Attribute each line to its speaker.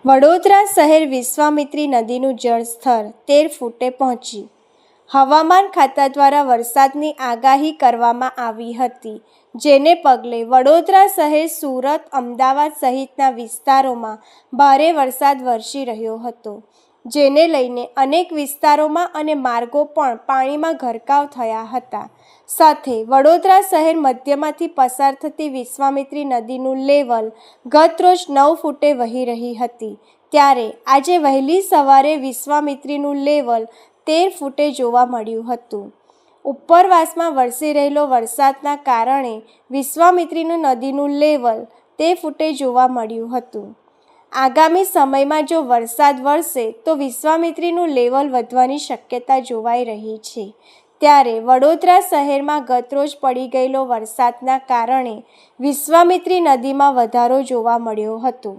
Speaker 1: વડોદરા શહેર વિશ્વામિત્રી નદીનું જળસ્તર 13 ફૂટે પહોંચી. હવામાન ખાતા દ્વારા વરસાદની આગાહી કરવામાં આવી હતી, જેને પગલે વડોદરા શહેર, સુરત, અમદાવાદ સહિતના વિસ્તારોમાં ભારે વરસાદ વરસી રહ્યો હતો, જેને લઈને અનેક વિસ્તારોમાં અને માર્ગો પણ પાણીમાં ગરકાવ થયા હતા. સાથે વડોદરા શહેર મધ્યમાંથી પસાર થતી વિશ્વામિત્રી નદીનું લેવલ ગત રોજ 9 ફૂટે વહી રહી હતી, ત્યારે આજે વહેલી સવારે વિશ્વામિત્રીનું લેવલ 13 ફૂટે જોવા મળ્યું હતું. ઉપરવાસમાં વરસી રહેલો વરસાદના કારણે વિશ્વામિત્રી નદીનું લેવલ 13 ફૂટે જોવા મળ્યું હતું. આગામી સમયમાં જો વરસાદ વરસે તો વિશ્વામિત્રીનું લેવલ વધવાની શક્યતા જોવાઈ રહી છે. ત્યારે વડોદરા શહેરમાં ગતરોજ પડી ગયેલો વરસાદના કારણે વિશ્વામિત્રી નદીમાં વધારો જોવા મળ્યો હતો.